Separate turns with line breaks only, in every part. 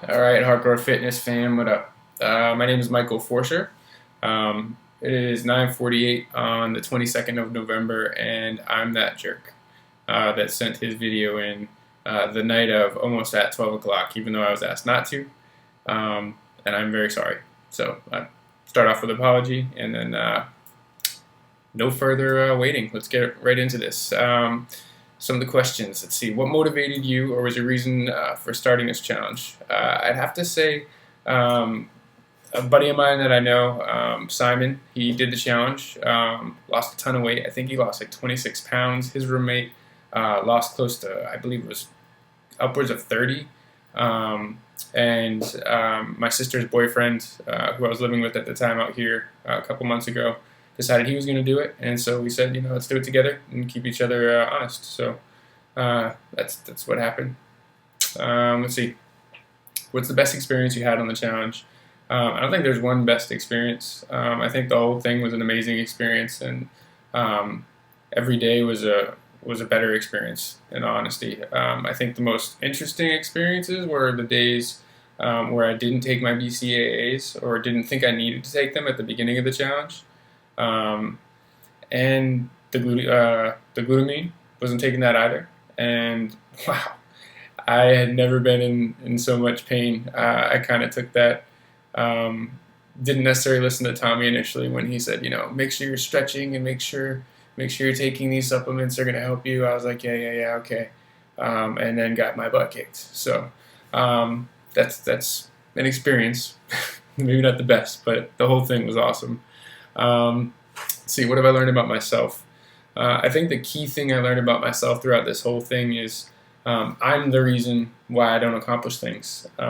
All right, Hardcore Fitness fam, what up? My name is Michael Forscher. It is 9:48 on the 22nd of November, and I'm that jerk that sent his video in the night of almost at 12 o'clock, even though I was asked not to, and I'm very sorry. So I start off with an apology, and then no further waiting. Let's get right into this. Some of the questions. Let's see. What motivated you, or was your reason for starting this challenge? I'd have to say a buddy of mine that I know, Simon, he did the challenge, lost a ton of weight. I think he lost like 26 pounds. His roommate lost close to, I believe it was upwards of 30. And my sister's boyfriend, who I was living with at the time out here a couple months ago, decided he was going to do it, and so we said, let's do it together and keep each other honest. So that's what happened. Let's see. What's the best experience you had on the challenge? I don't think there's one best experience. I think the whole thing was an amazing experience, and every day was a better experience. In honesty, I think the most interesting experiences were the days where I didn't take my BCAAs or didn't think I needed to take them at the beginning of the challenge. And the glutamine, wasn't taking that either. And wow, I had never been in so much pain. I kind of took that. Didn't necessarily listen to Tommy initially when he said, make sure you're stretching and make sure you're taking these supplements. They're going to help you. I was like, yeah, okay. And then got my butt kicked. So that's an experience. Maybe not the best, but the whole thing was awesome. Let's see, what have I learned about myself? I think the key thing I learned about myself throughout this whole thing is I'm the reason why I don't accomplish things. There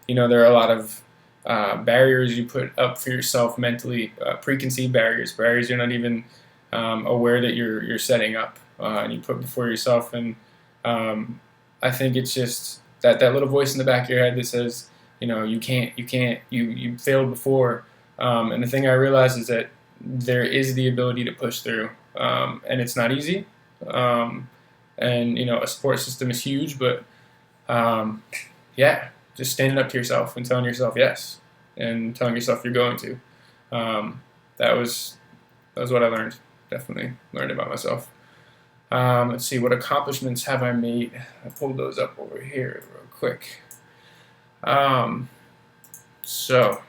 are a lot of barriers you put up for yourself mentally, preconceived barriers you're not even aware that you're setting up, and you put before yourself. And I think it's just that little voice in the back of your head that says, you can't, you failed before. And the thing I realized is that there is the ability to push through, and it's not easy. And a support system is huge, but yeah, just standing up to yourself and telling yourself yes, and telling yourself you're going to. That was what I learned. Definitely learned about myself. Let's see, what accomplishments have I made? I pulled those up over here real quick. So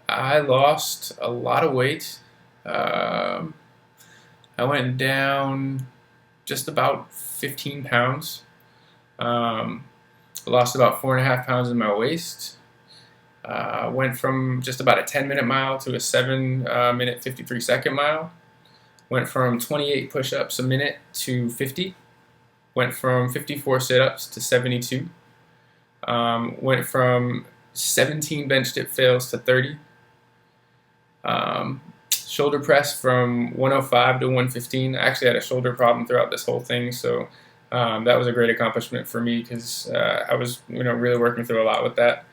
I lost a lot of weight. I went down just about 15 pounds. I lost about 4.5 pounds in my waist. Went from just about a 10-minute mile to a 7-minute 53-second mile. Went from 28 push-ups a minute to 50. Went from 54 sit-ups to 72. Went from 17 bench dip fails to 30. Shoulder press from 105 to 115. I actually had a shoulder problem throughout this whole thing, so that was a great accomplishment for me because I was really working through a lot with that,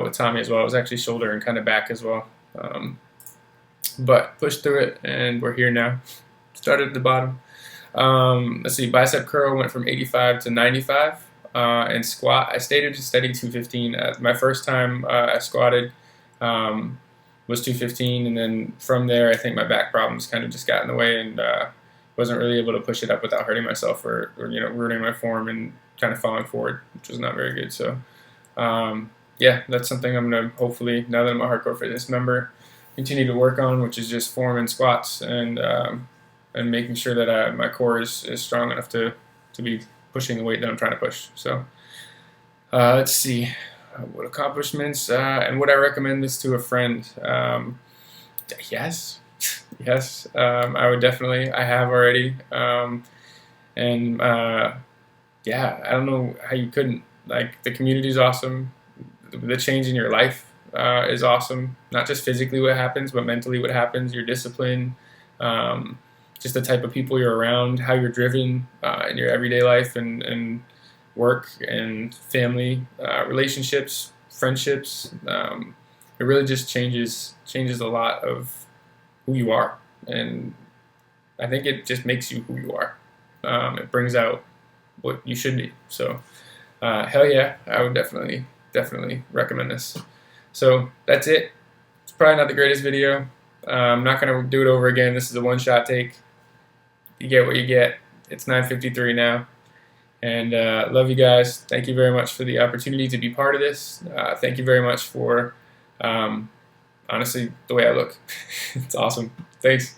with Tommy as well. It was actually shoulder and kind of back as well, but pushed through it, and we're here now. Started at the bottom. Let's see, bicep curl went from 85 to 95, and squat I stayed at a steady 215. My first time I squatted was 215, and then from there I think my back problems kind of just got in the way, and wasn't really able to push it up without hurting myself or ruining my form and kind of falling forward, which was not very good. So yeah, that's something I'm going to hopefully, now that I'm a Hardcore Fitness member, continue to work on, which is just form and squats, and making sure that my core is strong enough to be pushing the weight that I'm trying to push. So let's see. What accomplishments, and would I recommend this to a friend? Yes. I would definitely. I have already. And yeah, I don't know how you couldn't. Like, the community is awesome. The change in your life is awesome. Not just physically what happens, but mentally what happens. Your discipline, just the type of people you're around, how you're driven in your everyday life, and work and family, relationships, friendships. It really just changes a lot of who you are, and I think it just makes you who you are. It brings out what you should be. So hell yeah, I would definitely recommend this. So that's it. It's probably not the greatest video. I'm not going to do it over again. This is a one-shot take. You get what you get. It's 9:53 now. And love you guys. Thank you very much for the opportunity to be part of this. Thank you very much for, honestly, the way I look. It's awesome. Thanks.